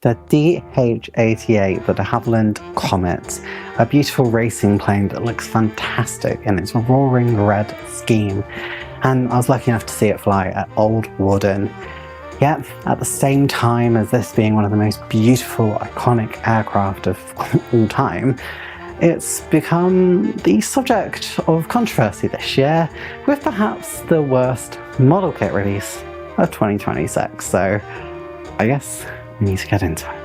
The DH.88, the de Havilland Comet, a beautiful racing plane that looks fantastic in its roaring red scheme, and I was lucky enough to see it fly at Old Warden. Yet, at the same time as this being one of the most beautiful, iconic aircraft of all time, it's become the subject of controversy this year, with perhaps the worst model kit release of 2026, so I guess we need to get into it.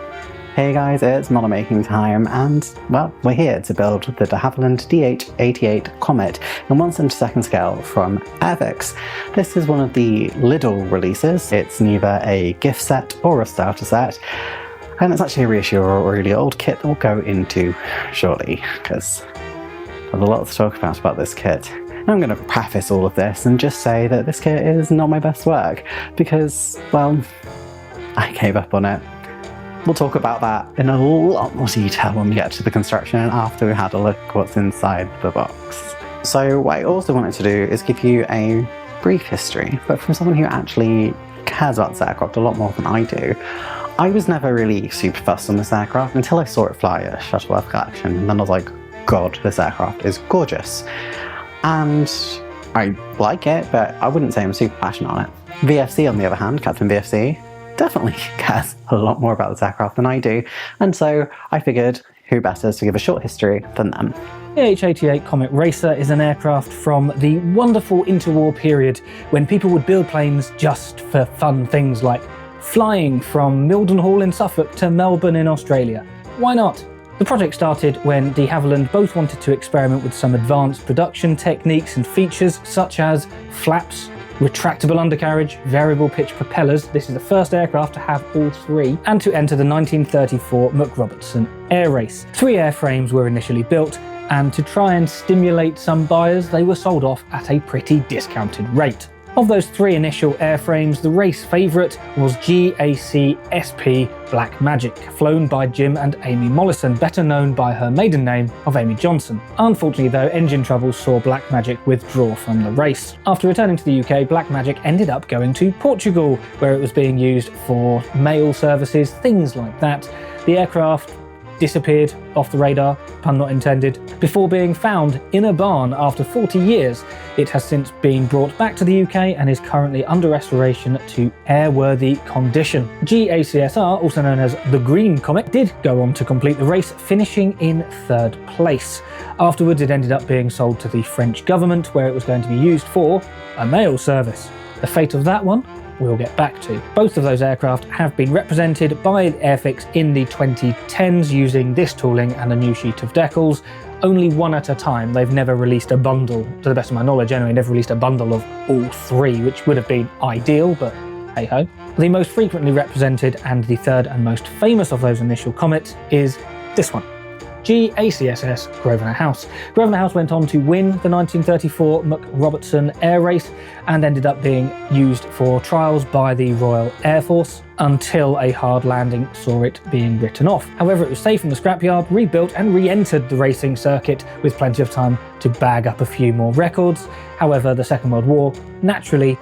Hey guys, it's model making time, and well, we're here to build the de Havilland DH.88 Comet in 1/72 scale from Airfix. This is one of the Lidl releases. It's neither a gift set or a starter set, and it's actually a reissue or a really old kit that we'll go into shortly, because there's a lot to talk about this kit. And I'm going to preface all of this and just say that this kit is not my best work, because, well, I gave up on it. We'll talk about that in a lot more detail when we get to the construction and after we had a look at what's inside the box. So what I also wanted to do is give you a brief history, but from someone who actually cares about this aircraft a lot more than I do. I was never really super fussed on this aircraft until I saw it fly at Shuttleworth Collection, and then I was like, God, this aircraft is gorgeous. And I like it, but I wouldn't say I'm super passionate on it. VFC, on the other hand, Captain VFC, definitely cares a lot more about this aircraft than I do, and so I figured who better to give a short history than them. The DH.88 Comet Racer is an aircraft from the wonderful interwar period when people would build planes just for fun things like flying from Mildenhall in Suffolk to Melbourne in Australia. Why not? The project started when de Havilland both wanted to experiment with some advanced production techniques and features such as flaps, retractable undercarriage, variable pitch propellers — this is the first aircraft to have all three — and to enter the 1934 McRobertson Air Race. 3 airframes were initially built, and to try and stimulate some buyers, they were sold off at a pretty discounted rate. Of those 3 initial airframes, the race favourite was GAC-SP Black Magic, flown by Jim and Amy Mollison, better known by her maiden name of Amy Johnson. Unfortunately though, engine troubles saw Black Magic withdraw from the race. After returning to the UK, Black Magic ended up going to Portugal, where it was being used for mail services, things like that. The aircraft disappeared off the radar, pun not intended, before being found in a barn after 40 years. It has since been brought back to the UK and is currently under restoration to airworthy condition. GACSR, also known as the Green Comet, did go on to complete the race, finishing in 3rd place. Afterwards, it ended up being sold to the French government, where it was going to be used for a mail service. The fate of that one we'll get back to. Both of those aircraft have been represented by Airfix in the 2010s using this tooling and a new sheet of decals, only one at a time. They've never released a bundle, to the best of my knowledge anyway, never released a bundle of all 3, which would have been ideal, but hey ho. The most frequently represented and the 3rd and most famous of those initial Comets is this one. GACSS Grosvenor House. Grosvenor House went on to win the 1934 McRobertson Air Race and ended up being used for trials by the Royal Air Force until a hard landing saw it being written off. However, it was safe from the scrapyard, rebuilt and re-entered the racing circuit with plenty of time to bag up a few more records. However, the Second World War naturally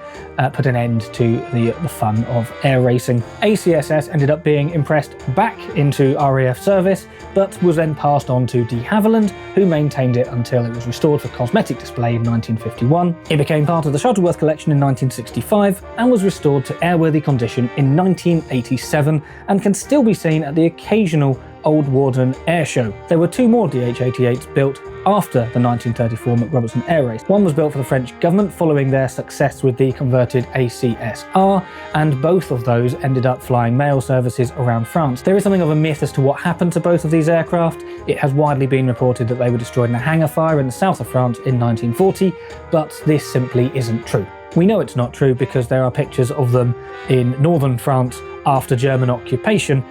put an end to the fun of air racing. ACSS ended up being impressed back into RAF service, but was then passed on to de Havilland, who maintained it until it was restored for cosmetic display in 1951. It became part of the Shuttleworth collection in 1965 and was restored to airworthy condition in 1987 and can still be seen at the occasional Old Warden Air Show. There were 2 more DH-88s built after the 1934 McRobertson Air Race. One was built for the French government following their success with the converted ACSR, and both of those ended up flying mail services around France. There is something of a myth as to what happened to both of these aircraft. It has widely been reported that they were destroyed in a hangar fire in the south of France in 1940, but this simply isn't true. We know it's not true because there are pictures of them in northern France after German occupation,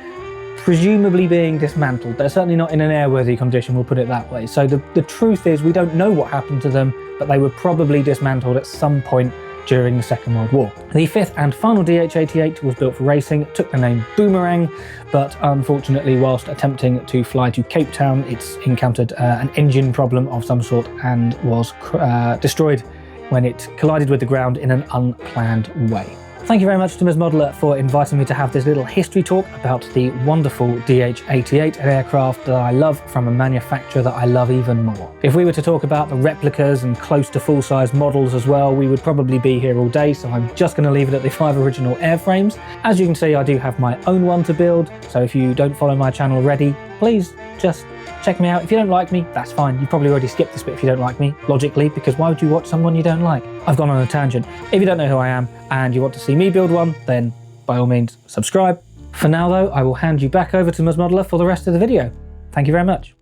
presumably being dismantled. They're certainly not in an airworthy condition, we'll put it that way. So the truth is we don't know what happened to them, but they were probably dismantled at some point during the Second World War. The 5th and final DH-88 was built for racing, took the name Boomerang, but unfortunately whilst attempting to fly to Cape Town, it's encountered an engine problem of some sort and was destroyed when it collided with the ground in an unplanned way. Thank you very much to Ms. Modeler for inviting me to have this little history talk about the wonderful DH.88, an aircraft that I love from a manufacturer that I love even more. If we were to talk about the replicas and close to full-size models as well, we would probably be here all day, so I'm just going to leave it at the 5 original airframes. As you can see, I do have my own one to build, so if you don't follow my channel already, please just check me out. If you don't like me, that's fine. You probably already skipped this bit if you don't like me, logically, because why would you watch someone you don't like? I've gone on a tangent. If you don't know who I am and you want to see me build one, then by all means subscribe. For now though, I will hand you back over to Ms. Modeler for the rest of the video. Thank you very much.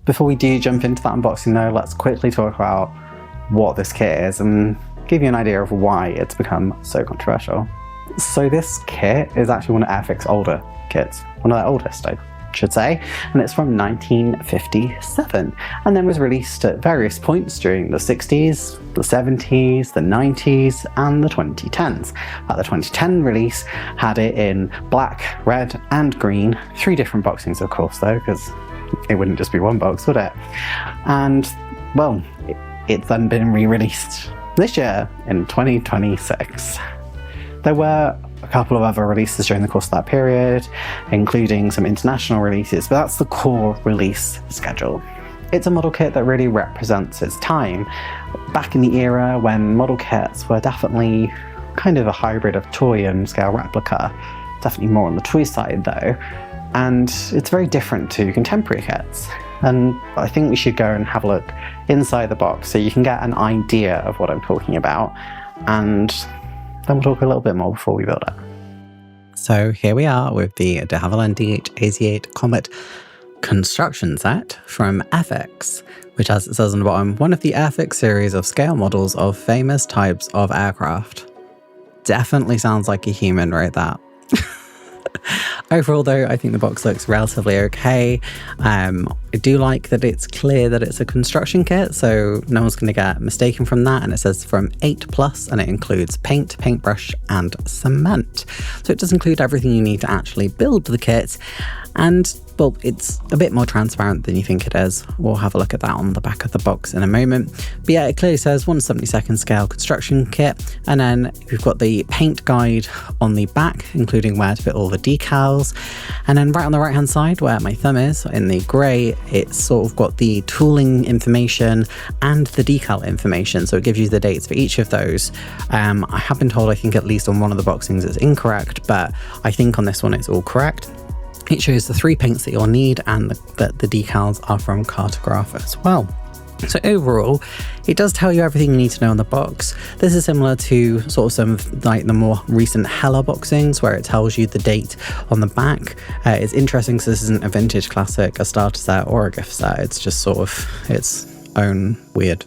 Before we do jump into that unboxing though, let's quickly talk about what this kit is and give you an idea of why it's become so controversial. So this kit is actually one of Airfix's older kits, one of their oldest, I should say, and it's from 1957 and then was released at various points during the 60s, the 70s, the 90s and the 2010s. The 2010 release had it in black, red and green, 3 different boxings of course though, because it wouldn't just be one box, would it? And well, it's then been re-released this year in 2026. There were a couple of other releases during the course of that period, including some international releases, but that's the core release schedule. It's a model kit that really represents its time, back in the era when model kits were definitely kind of a hybrid of toy and scale replica, definitely more on the toy side though, and it's very different to contemporary kits. And I think we should go and have a look inside the box so you can get an idea of what I'm talking about, and then we'll talk a little bit more before we build it. So here we are with the de Havilland DH.88 Comet construction set from Airfix, which, as it says on the bottom, one of the Airfix series of scale models of famous types of aircraft. Definitely sounds like a human wrote that. Overall though, I think the box looks relatively okay. I do like that it's clear that it's a construction kit, so no one's going to get mistaken from that, and it says from 8+, and it includes paint, paintbrush and cement. So it does include everything you need to actually build the kit, and well, it's a bit more transparent than you think it is. We'll have a look at that on the back of the box in a moment. But yeah, it clearly says 1/72 scale construction kit, and then we've got the paint guide on the back, including where to fit all the decals. And then right on the right hand side, where my thumb is, in the grey, it's sort of got the tooling information and the decal information, so it gives you the dates for each of those. I have been told, I think at least on one of the boxings it's incorrect, but I think on this one it's all correct. It shows the 3 paints that you'll need, and that the decals are from Cartograph as well. So overall, it does tell you everything you need to know in the box. This is similar to sort of some of like the more recent Hella boxings, where it tells you the date on the back. It's interesting because this isn't a vintage classic, a starter set or a gift set. It's just sort of its own weird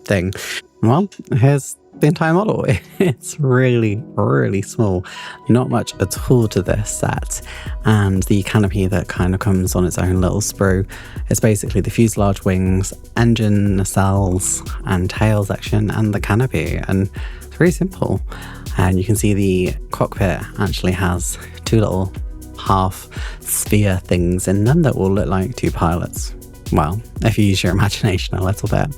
thing. Well, here's the entire model. It's really, really small. Not much at all to this set. And the canopy that kind of comes on its own little sprue. It's basically the fuselage, wings, engine nacelles and tail section and the canopy. And it's very simple. And you can see the cockpit actually has 2 little half sphere things in them that will look like 2 pilots. Well, if you use your imagination a little bit.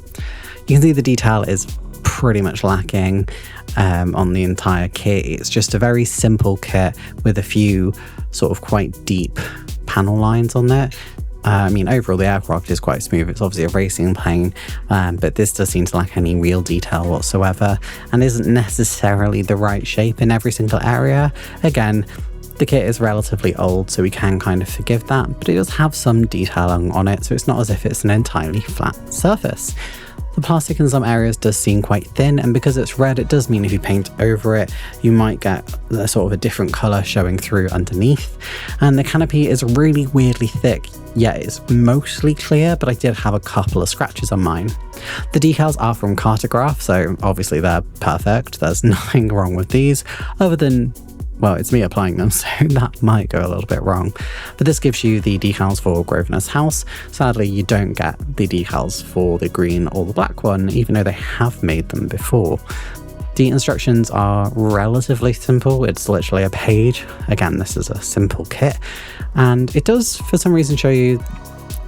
You can see the detail is pretty much lacking on the entire kit. It's just a very simple kit with a few sort of quite deep panel lines on there. I mean, overall the aircraft is quite smooth. It's obviously a racing plane, but this does seem to lack any real detail whatsoever and isn't necessarily the right shape in every single area. Again, the kit is relatively old, so we can kind of forgive that, but it does have some detailing on it, so it's not as if it's an entirely flat surface. The plastic in some areas does seem quite thin, and because it's red, it does mean if you paint over it, you might get a sort of a different colour showing through underneath. And the canopy is really weirdly thick, yet it's mostly clear, but I did have a couple of scratches on mine. The decals are from Cartograph, so obviously they're perfect. There's nothing wrong with these, other than, well, it's me applying them, so that might go a little bit wrong. But this gives you the decals for Grosvenor's house. Sadly, you don't get the decals for the green or the black one, even though they have made them before. The instructions are relatively simple. It's literally a page. Again, this is a simple kit. And it does, for some reason, show you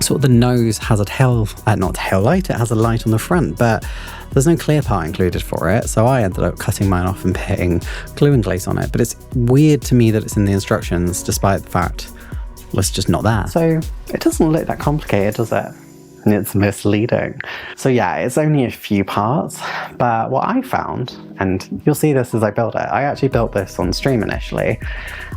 sort of the nose has a not tail light, it has a light on the front, but there's no clear part included for it, so I ended up cutting mine off and putting glue and glaze on it. But it's weird to me that it's in the instructions, despite the fact it's just not there. So it doesn't look that complicated, does it? And it's misleading. So yeah, it's only a few parts, but what I found, and you'll see this as I build it, I actually built this on stream initially,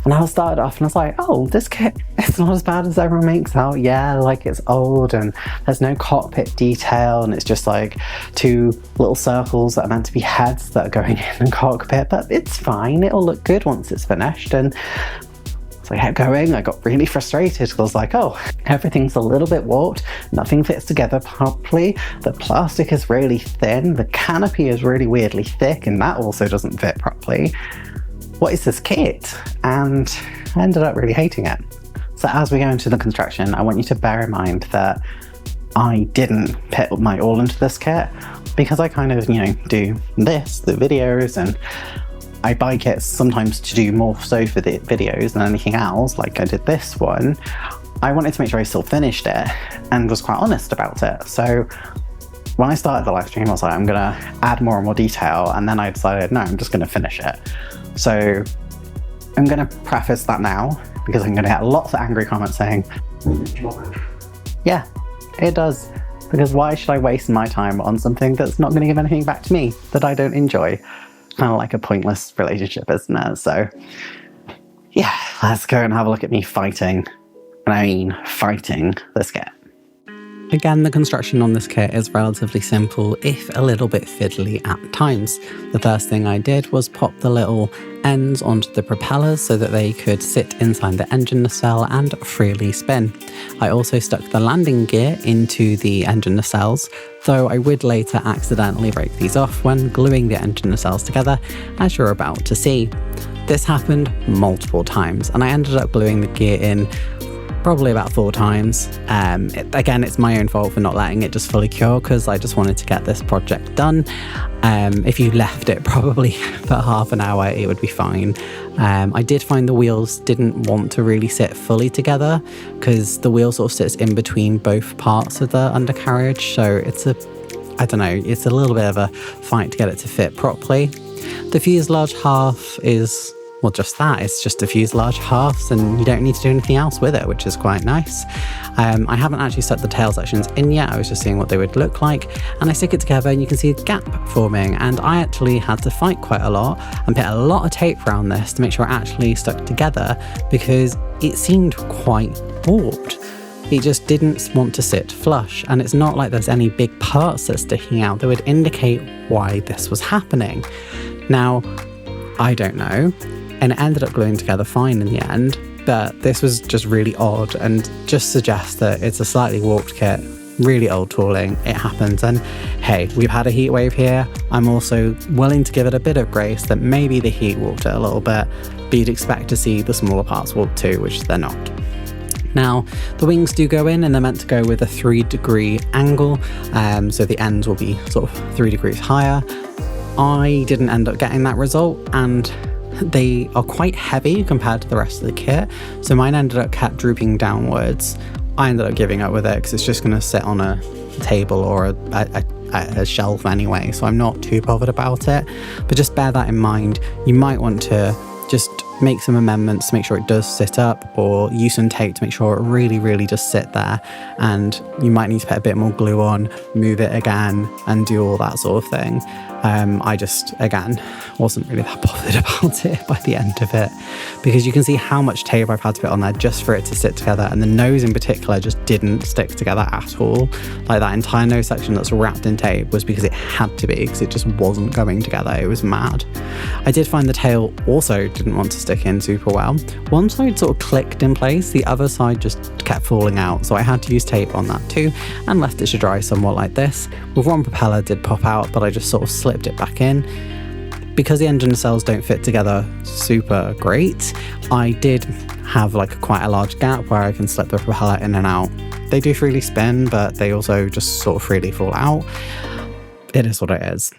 and I started off and I was like, oh, this kit, it's not as bad as everyone makes out. Yeah, like it's old and there's no cockpit detail, and it's just like two little circles that are meant to be heads that are going in the cockpit, but it's fine, it'll look good once it's finished. And I kept going, I got really frustrated because I was like, oh, everything's a little bit warped, nothing fits together properly, the plastic is really thin, the canopy is really weirdly thick, and that also doesn't fit properly. What is this kit? And I ended up really hating it. So as we go into the construction, I want you to bear in mind that I didn't put my all into this kit because I kind of, do the videos, and I buy kits sometimes to do more so for the videos than anything else, like I did this one. I wanted to make sure I still finished it and was quite honest about it. So when I started the live stream, I was like, I'm gonna add more and more detail, and then I decided, no, I'm just gonna finish it. So I'm gonna preface that now, because I'm gonna get lots of angry comments saying, yeah, it does, because why should I waste my time on something that's not gonna give anything back to me that I don't enjoy? Kind of like a pointless relationship, isn't it? So yeah, let's go and have a look at me fighting this kit. Again, the construction on this kit is relatively simple, if a little bit fiddly at times. The first thing I did was pop the little ends onto the propellers so that they could sit inside the engine nacelle and freely spin. I also stuck the landing gear into the engine nacelles, though I would later accidentally break these off when gluing the engine nacelles together, as you're about to see. This happened multiple times, and I ended up gluing the gear in probably about 4 times. Again, it's my own fault for not letting it just fully cure, because I just wanted to get this project done. If you left it probably for half an hour, it would be fine. I did find the wheels didn't want to really sit fully together, because the wheel sort of sits in between both parts of the undercarriage, so it's a little bit of a fight to get it to fit properly. The fuselage half is, well, just that. It's just a fuselage halves, and you don't need to do anything else with it, which is quite nice. I haven't actually stuck the tail sections in yet. I was just seeing what they would look like, and I stick it together and you can see a gap forming, and I actually had to fight quite a lot and put a lot of tape around this to make sure it actually stuck together, because it seemed quite warped. It just didn't want to sit flush, and it's not like there's any big parts that's sticking out that would indicate why this was happening. Now, I don't know, and it ended up gluing together fine in the end, but this was just really odd, and just suggests that it's a slightly warped kit, really old tooling. It happens, and hey, we've had a heat wave here. I'm also willing to give it a bit of grace that maybe the heat warped it a little bit, but you'd expect to see the smaller parts warped too, which they're not. Now, the wings do go in, and they're meant to go with a 3-degree angle, so the ends will be sort of 3 degrees higher. I didn't end up getting that result, and they are quite heavy compared to the rest of the kit, so mine ended up kept drooping downwards. I ended up giving up with it because it's just going to sit on a table or a shelf anyway, so I'm not too bothered about it. But just bear that in mind. You might want to just make some amendments to make sure it does sit up, or use some tape to make sure it really does sit there, and you might need to put a bit more glue on, move it again, and do all that sort of thing. I just, again, wasn't really that bothered about it by the end of it, because you can see how much tape I've had to put on there just for it to sit together, and the nose in particular just didn't stick together at all. Like, that entire nose section that's wrapped in tape was because it had to be, because it just wasn't going together. It was mad. I did find the tail also didn't want to stick in super well. One side sort of clicked in place, the other side just kept falling out, so I had to use tape on that too, and left it to dry somewhat like this. With one propeller did pop out, but I just sort of slipped it back in. Because the engine nacelles don't fit together super great, I did have like quite a large gap where I can slip the propeller in and out. They do freely spin, but they also just sort of freely fall out. It is what it is.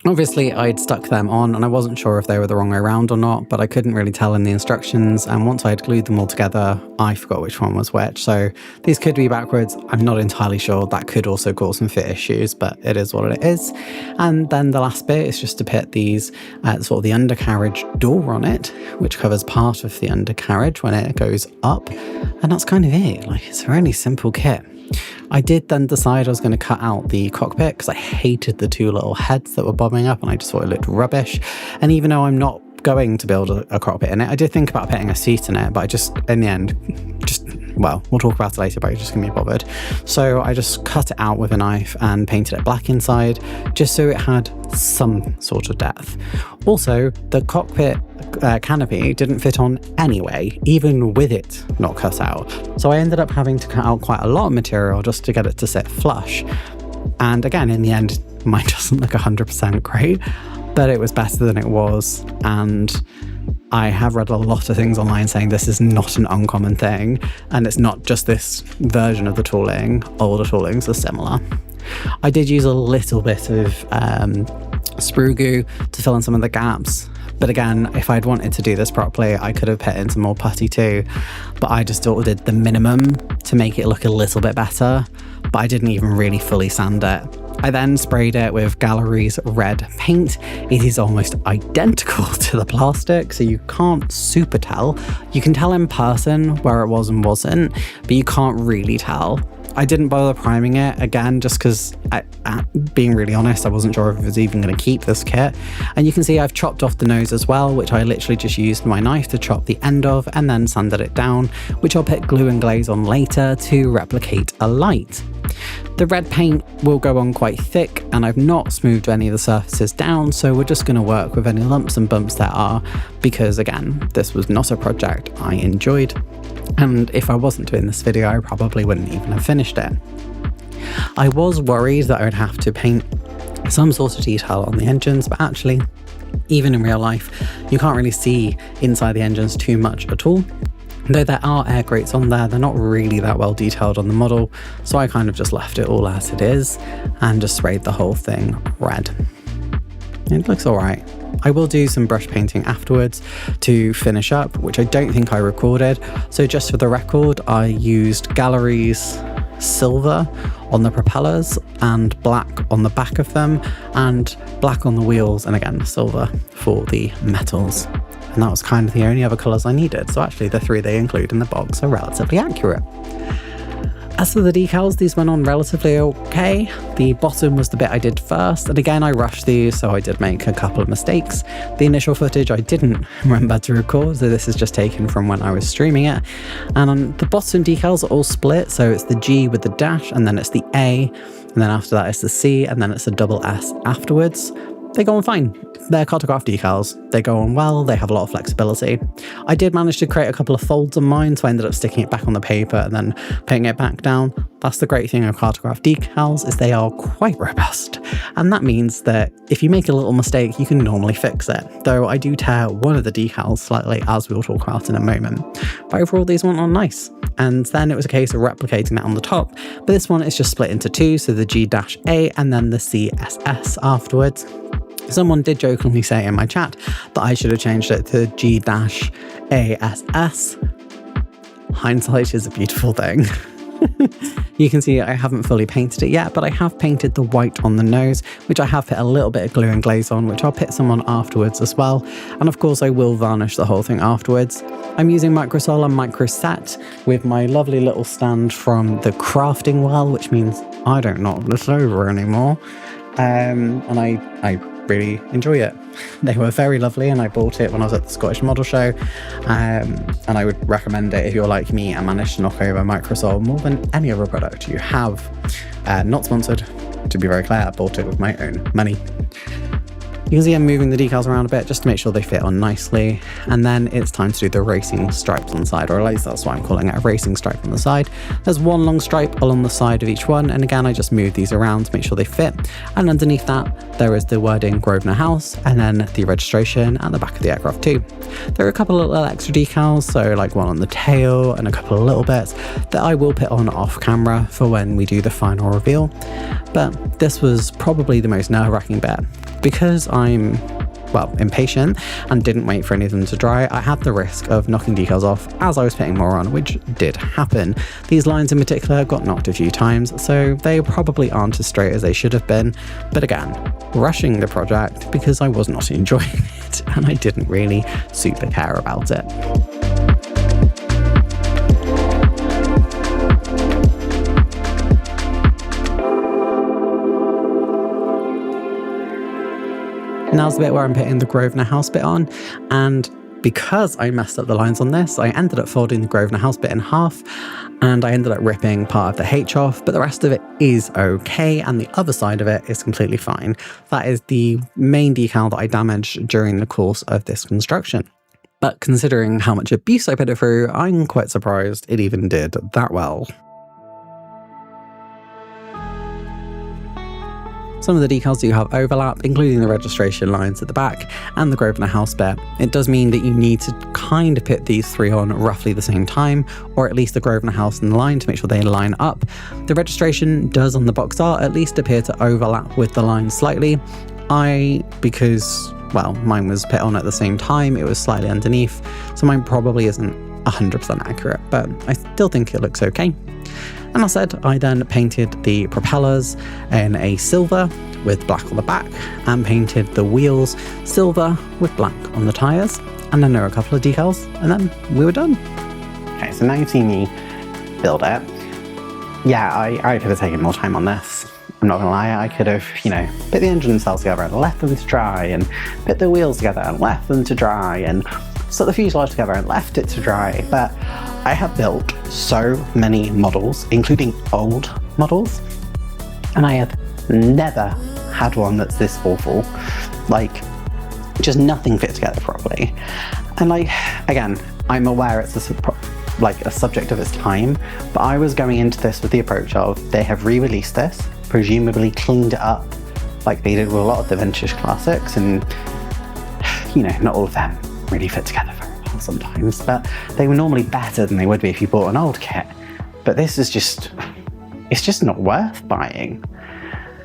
Obviously, I'd stuck them on and I wasn't sure if they were the wrong way around or not, but I couldn't really tell in the instructions. And once I'd glued them all together, I forgot which one was which. So these could be backwards. I'm not entirely sure. That could also cause some fit issues, but it is what it is. And then the last bit is just to put these sort of the undercarriage door on it, which covers part of the undercarriage when it goes up. And that's kind of it. Like, it's a really simple kit. I did then decide I was going to cut out the cockpit because I hated the two little heads that were bobbing up and I just thought it looked rubbish. And even though I'm not going to build a cockpit in it, I did think about putting a seat in it, but I just, in the end, well, we'll talk about it later, but I just couldn't be bothered. So I just cut it out with a knife and painted it black inside, just so it had some sort of depth. Also, the cockpit canopy didn't fit on anyway, even with it not cut out. So I ended up having to cut out quite a lot of material just to get it to sit flush. And again, in the end, mine doesn't look 100% great, but it was better than it was. And I have read a lot of things online saying this is not an uncommon thing, and it's not just this version of the tooling. Older toolings are similar. I did use a little bit of sprue goo to fill in some of the gaps, but again, if I'd wanted to do this properly, I could have put in some more putty too, but I just sort of did the minimum to make it look a little bit better, but I didn't even really fully sand it. I then sprayed it with Gallery's red paint. It is almost identical to the plastic, so you can't super tell. You can tell in person where it was and wasn't, but you can't really tell. I didn't bother priming it, again, just because, being really honest, I wasn't sure if it was even going to keep this kit. And you can see I've chopped off the nose as well, which I literally just used my knife to chop the end of and then sanded it down, which I'll put glue and glaze on later to replicate a light. The red paint will go on quite thick, and I've not smoothed any of the surfaces down, so we're just going to work with any lumps and bumps there are, because again, this was not a project I enjoyed. And if I wasn't doing this video, I probably wouldn't even have finished it. I was worried that I would have to paint some sort of detail on the engines, but actually, even in real life, you can't really see inside the engines too much at all. Though there are air grates on there, they're not really that well detailed on the model, so I kind of just left it all as it is and just sprayed the whole thing red. It looks alright. I will do some brush painting afterwards to finish up, which I don't think I recorded. So just for the record, I used Gallery's silver on the propellers and black on the back of them and black on the wheels, and again silver for the metals. And that was kind of the only other colours I needed. So actually the three they include in the box are relatively accurate. As for the decals, these went on relatively okay. The bottom was the bit I did first, and again I rushed these, so I did make a couple of mistakes. The initial footage I didn't remember to record, so this is just taken from when I was streaming it. And the bottom decals are all split, so it's the G with the dash, and then it's the A, and then after that it's the C, and then it's a double S afterwards. They go on fine. They're cartograph decals. They go on well, they have a lot of flexibility. I did manage to create a couple of folds on mine, so I ended up sticking it back on the paper and then putting it back down. That's the great thing of cartograph decals, is they are quite robust. And that means that if you make a little mistake, you can normally fix it. Though I do tear one of the decals slightly, as we'll talk about in a moment. But overall, these went on nice. And then it was a case of replicating that on the top. But this one is just split into two, so the G-A and then the CSS afterwards. Someone did jokingly say in my chat that I should have changed it to G-ASS. Hindsight is a beautiful thing. You can see I haven't fully painted it yet, but I have painted the white on the nose, which I have put a little bit of glue and glaze on, which I'll put some on afterwards as well. And of course I will varnish the whole thing afterwards. I'm using Microsol and Microset with my lovely little stand from the crafting well, which means I don't knock this over anymore. And I really enjoy it. They were very lovely, and I bought it when I was at the Scottish Model Show, and I would recommend it if you're like me and managed to knock over Microsol more than any other product you have. Not sponsored, to be very clear. I bought it with my own money. You can see I'm moving the decals around a bit just to make sure they fit on nicely, and then it's time to do the racing stripes on the side, or at least that's why I'm calling it a racing stripe on the side. There's one long stripe along the side of each one, and again I just move these around to make sure they fit, and underneath that there is the wording Grosvenor House, and then the registration at the back of the aircraft too. There are a couple of little extra decals, so like one on the tail and a couple of little bits that I will put on off camera for when we do the final reveal, but this was probably the most nerve-wracking bit. Because I'm impatient and didn't wait for any of them to dry, I had the risk of knocking decals off as I was putting more on, which did happen. These lines in particular got knocked a few times, so they probably aren't as straight as they should have been. But again, rushing the project because I was not enjoying it and I didn't really super care about it. Now's the bit where I'm putting the Grosvenor House bit on, and because I messed up the lines on this, I ended up folding the Grosvenor House bit in half, and I ended up ripping part of the H off, but the rest of it is okay, and the other side of it is completely fine. That is the main decal that I damaged during the course of this construction. But considering how much abuse I put it through, I'm quite surprised it even did that well. Some of the decals do have overlap, including the registration lines at the back and the Grosvenor House bit. It does mean that you need to kind of put these three on roughly the same time, or at least the Grosvenor House and the line to make sure they line up. The registration does on the box art at least appear to overlap with the line slightly. Because mine was put on at the same time, it was slightly underneath, so mine probably isn't 100% accurate, but I still think it looks okay. And as I said, I then painted the propellers in a silver with black on the back and painted the wheels silver with black on the tyres. And then there were a couple of decals and then we were done. Okay, so now you've seen me build it. Yeah, I could have taken more time on this. I'm not gonna lie, I could have, put the engine cells together and left them to dry, and put the wheels together and left them to dry, and stuck the fuselage together and left it to dry. But I have built so many models, including old models, and I have never had one that's this awful. Just nothing fits together properly. And again, I'm aware it's a subject of its time, but I was going into this with the approach of they have re-released this, presumably cleaned it up like they did with a lot of the vintage classics, and not all of them really fit together very well sometimes, but they were normally better than they would be if you bought an old kit. But this is it's just not worth buying.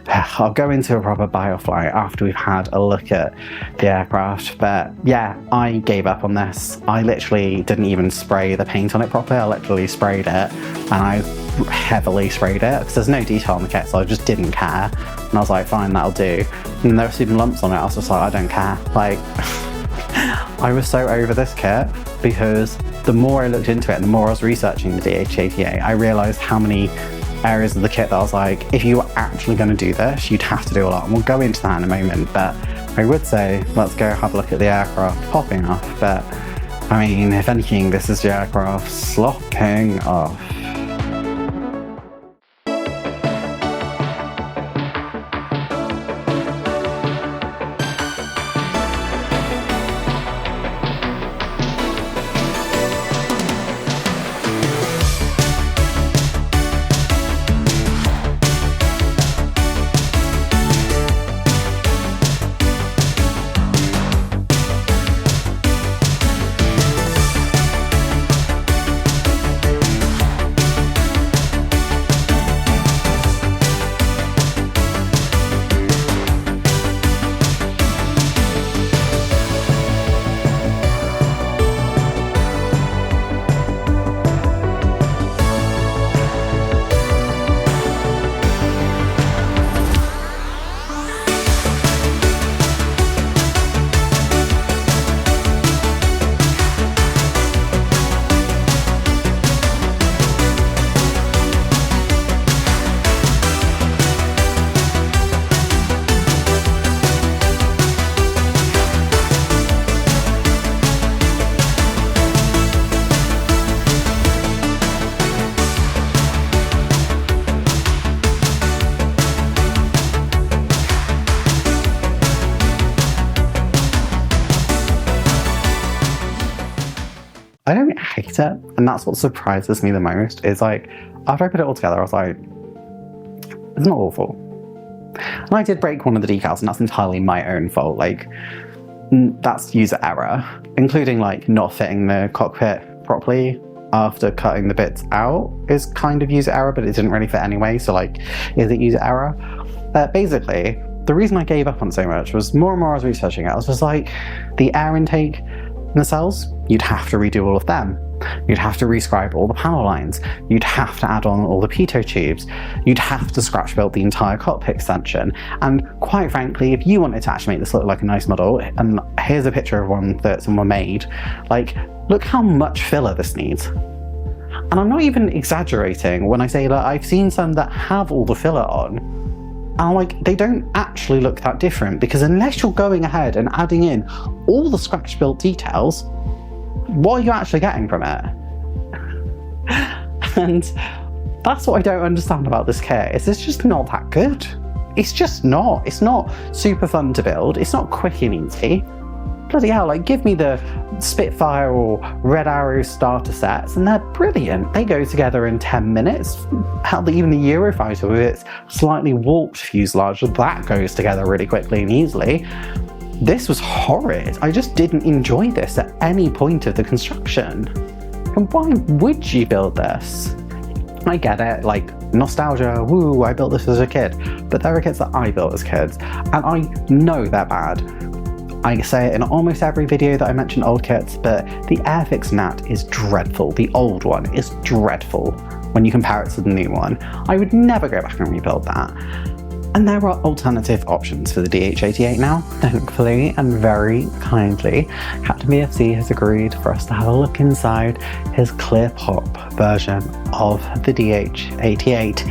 I'll go into a proper buy or fly after we've had a look at the aircraft, but yeah, I gave up on this. I literally didn't even spray the paint on it properly. I literally sprayed it, and I heavily sprayed it because there's no detail on the kit, so I just didn't care. And I was like, fine, that'll do. And there were even lumps on it. I was just like, I don't care. I was so over this kit because the more I looked into it and the more I was researching the DH.88, I realised how many areas of the kit that I was like, if you were actually going to do this, you'd have to do a lot. And we'll go into that in a moment, but I would say, let's go have a look at the aircraft popping off. But I mean, if anything, this is the aircraft slopping off. I don't hate it, and that's what surprises me the most, is after I put it all together, I was like, it's not awful. And I did break one of the decals, and that's entirely my own fault. That's user error, including not fitting the cockpit properly after cutting the bits out is kind of user error, but it didn't really fit anyway, so is it user error? Basically, the reason I gave up on so much was more and more I was researching it. I was just like, the air intake nacelles, you'd have to redo all of them. You'd have to rescribe all the panel lines. You'd have to add on all the pitot tubes. You'd have to scratch build the entire cockpit extension. And quite frankly, if you wanted to actually make this look like a nice model, and here's a picture of one that someone made, like, look how much filler this needs. And I'm not even exaggerating when I say that I've seen some that have all the filler on, and like, they don't actually look that different, because unless you're going ahead and adding in all the scratch built details, what are you actually getting from it? And that's what I don't understand about this kit, is it's just not that good. It's just not. It's not super fun to build. It's not quick and easy. Bloody hell, like, give me the Spitfire or Red Arrow starter sets and they're brilliant. They go together in 10 minutes. Hell, even the Eurofighter with its slightly warped fuselage, that goes together really quickly and easily. This was horrid. I just didn't enjoy this at any point of the construction. And why would you build this? I get it, like, nostalgia, woo, I built this as a kid. But there are kits that I built as kids, and I know they're bad. I say it in almost every video that I mention old kits, but the Airfix Nat is dreadful. The old one is dreadful when you compare it to the new one. I would never go back and rebuild that. And there are alternative options for the DH.88 now, thankfully and very kindly. Captain BFC has agreed for us to have a look inside his clear pop version of the DH.88.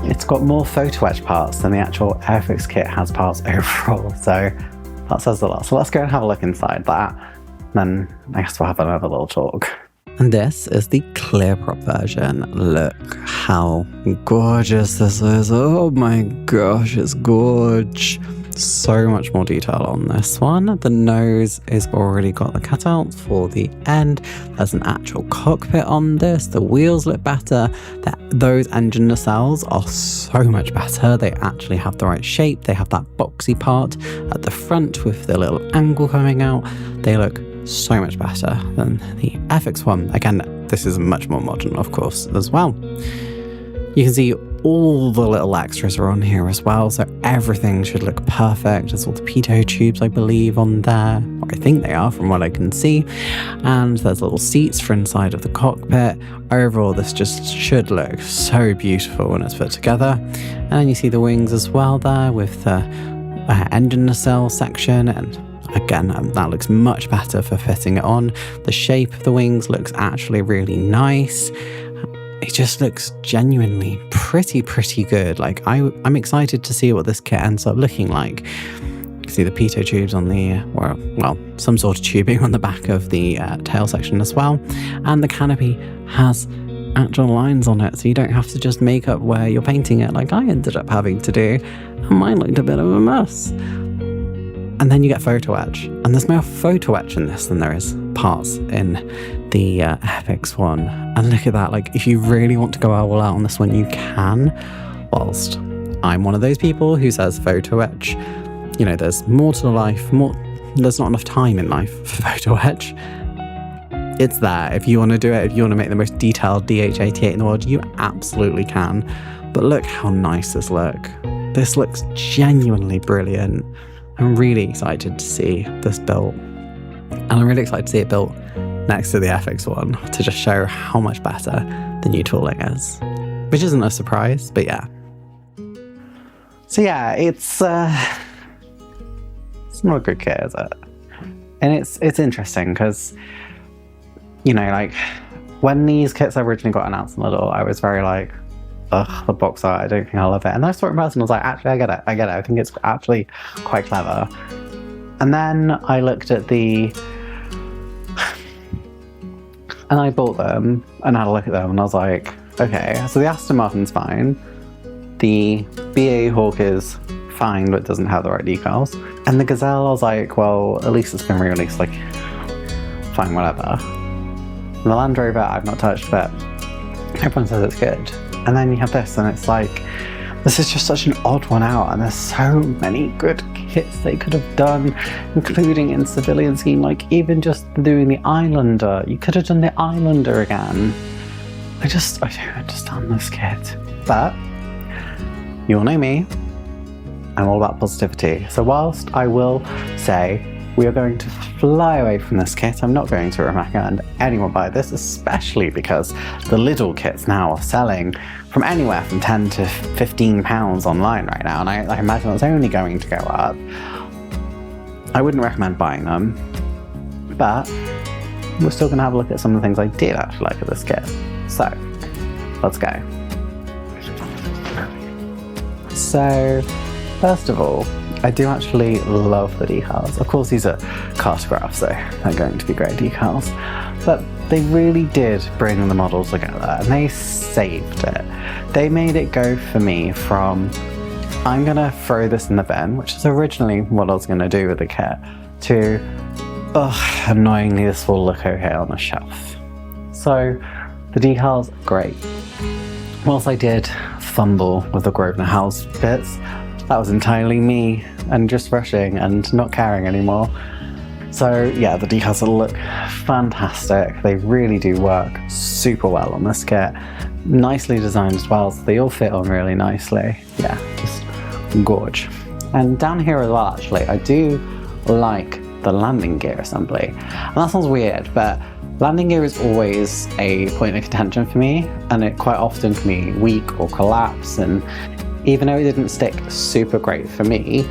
It's got more photo etch parts than the actual Airfix kit has parts overall, so that says a lot. So let's go and have a look inside that, then I guess we'll have another little talk. And this is the clear prop version. Look how gorgeous this is. Oh my gosh, it's gorge. So much more detail on this one. The nose is already got the cutouts for the end. There's an actual cockpit on this. The wheels look better. Those engine nacelles are so much better. They actually have the right shape. They have that boxy part at the front with the little angle coming out. They look so much better than the Airfix one. Again, this is much more modern, of course, as well. You can see all the little extras are on here as well, so everything should look perfect. There's all the pitot tubes, I believe, on there, or I think they are from what I can see. And there's little seats for inside of the cockpit. Overall, this just should look so beautiful when it's put together. And you see the wings as well there with the engine nacelle section, and again, that looks much better for fitting it on. The shape of the wings looks actually really nice. It just looks genuinely pretty good. Like, I'm excited to see what this kit ends up looking like. You can see the pitot tubes on the, well, some sort of tubing on the back of the tail section as well. And the canopy has actual lines on it, so you don't have to just make up where you're painting it like I ended up having to do. And mine looked a bit of a mess. And then you get photo etch, and there's more photo etch in this than there is parts in the Airfix one. And look at that, like, if you really want to go all out on this one, you can. Whilst I'm one of those people who says photo etch, you know, there's more to life, there's not enough time in life for photo etch. It's there. If you want to do it, if you want to make the most detailed DH.88 in the world, you absolutely can. But look how nice this looks. This looks genuinely brilliant. I'm really excited to see this built, and I'm really excited to see it built next to the Airfix one to just show how much better the new tooling is, which isn't a surprise, but yeah. So yeah, it's not a good kit, is it? And it's interesting because, you know, like, when these kits originally got announced in Lidl, I was very like, ugh, the box art, I don't think I love it. And then I saw it in person and I was like, actually, I get it. I think it's actually quite clever. And then I looked at and I bought them and had a look at them and I was like, okay, so the Aston Martin's fine. The BA Hawk is fine, but it doesn't have the right decals. And the Gazelle, I was like, well, at least it's been re-released, like, fine, whatever. And the Land Rover, I've not touched, but everyone says it's good. And then you have this, and it's like, this is just such an odd one out, and there's so many good kits they could have done, including in Civilian Scheme, like even just doing the Islander. You could have done the Islander again. I don't understand this kit. But you all know me, I'm all about positivity. So whilst I will say we are going to fly away from this kit, I'm not going to recommend anyone buy this, especially because the Lidl kits now are selling from anywhere from £10 to £15 online right now, and I imagine it's only going to go up. I wouldn't recommend buying them, but we're still going to have a look at some of the things I did actually like at this kit. So, let's go. So, first of all, I do actually love the decals. Of course, these are cartographs, so they're going to be great decals. But they really did bring the model together, and they saved it. They made it go for me from, I'm gonna throw this in the bin, which is originally what I was gonna do with the kit, to, annoyingly this will look okay on a shelf. So, the decals, great. Whilst I did fumble with the Grosvenor House bits, that was entirely me and just rushing and not caring anymore. So yeah, the decals look fantastic. They really do work super well on this kit. Nicely designed as well, so they all fit on really nicely. Yeah, just gorge. And down here as well, actually, I do like the landing gear assembly. And that sounds weird, but landing gear is always a point of contention for me, and it quite often can be weak or collapse, and even though it didn't stick super great for me,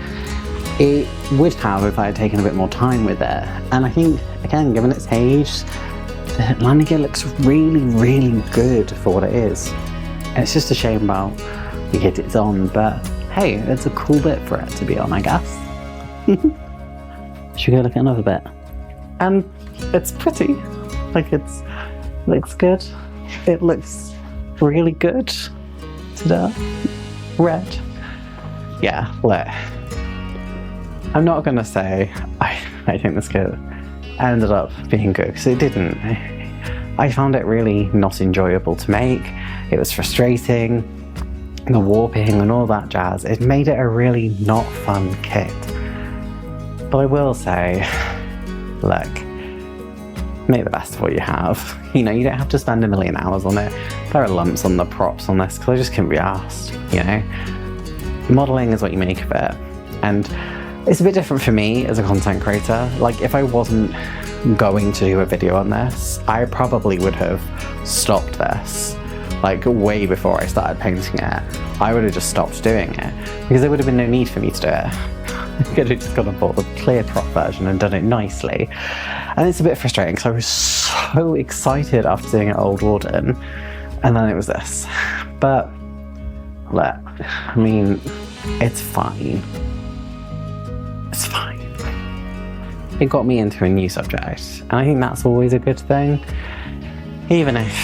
it would have if I had taken a bit more time with it. And I think, again, given its age, the landing gear looks really, really good for what it is. And it's just a shame about the kit it's on, but hey, it's a cool bit for it to be on, I guess. Should we go look at another bit? And it's pretty. Like, looks good. It looks really good. Ta-da. Red. Yeah, look. I'm not gonna say I think this kit ended up being good, because it didn't. I found it really not enjoyable to make. It was frustrating. The warping and all that jazz. It made it a really not fun kit. But I will say, look, make the best of what you have. You know, you don't have to spend a million hours on it. There are lumps on the props on this, because I just couldn't be asked, you know? Modelling is what you make of it. And it's a bit different for me as a content creator. Like, if I wasn't going to do a video on this, I probably would have stopped this, like, way before I started painting it. I would have just stopped doing it, because there would have been no need for me to do it. I could have just gone and bought the clear prop version and done it nicely. And it's a bit frustrating, because I was so excited after doing it at Old Warden, and then it was this. But, look, I mean, it's fine. It's fine. It got me into a new subject, and I think that's always a good thing, even if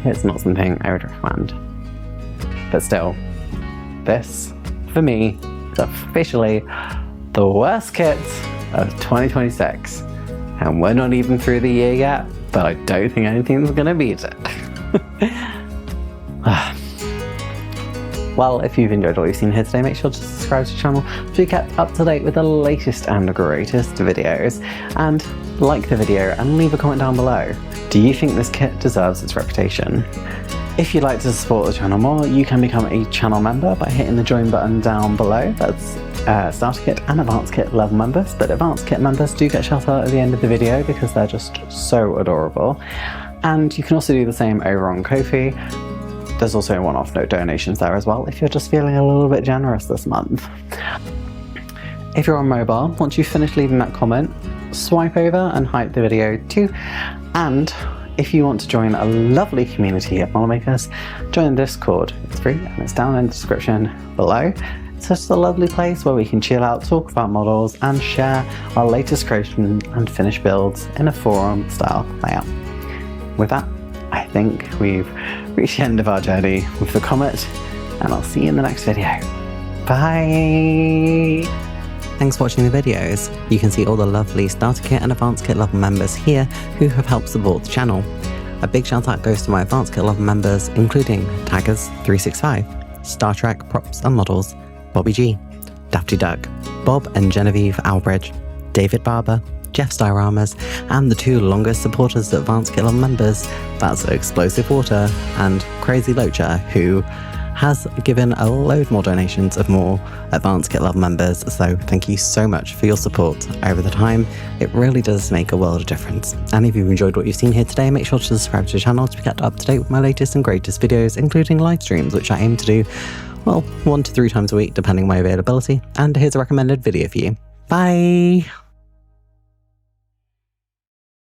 it's not something I would recommend. But still, this, for me, is officially the worst kit of 2026. And we're not even through the year yet, but I don't think anything's gonna beat it. Well, if you've enjoyed what you've seen here today, make sure to subscribe to the channel to be kept up to date with the latest and greatest videos, and like the video and leave a comment down below. Do you think this kit deserves its reputation? If you'd like to support the channel more, you can become a channel member by hitting the join button down below. That's Starter Kit and Advanced Kit level members, but Advanced Kit members do get shout out at the end of the video because they're just so adorable. And you can also do the same over on Ko-fi. There's also one-off note donations there as well if you're just feeling a little bit generous this month. If you're on mobile, once you've finished leaving that comment, swipe over and hype the video too. And if you want to join a lovely community of model makers, join the Discord. It's free and it's down in the description below. It's just a lovely place where we can chill out, talk about models, and share our latest creation and finished builds in a forum style layout. With that, I think we've reached the end of our journey with the Comet, and I'll see you in the next video. Bye! Thanks for watching the videos. You can see all the lovely Starter Kit and Advanced Kit level members here who have helped support the channel. A big shout out goes to my Advanced Kit level members, including Taggers365, Star Trek Props and Models, Bobby G, Dafty Duck, Bob and Genevieve Albridge, David Barber, Jeff Dioramas, and the two longest supporters of Advanced Kit level members, that's Explosive Water and Crazy Loacher, who has given a load more donations of more advanced kit level members, so thank you so much for your support over the time. It really does make a world of difference. And if you've enjoyed what you've seen here today, make sure to subscribe to the channel to be kept up to date with my latest and greatest videos, including live streams, which I aim to do, well, 1 to 3 times a week depending on my availability. And here's a recommended video for you. Bye!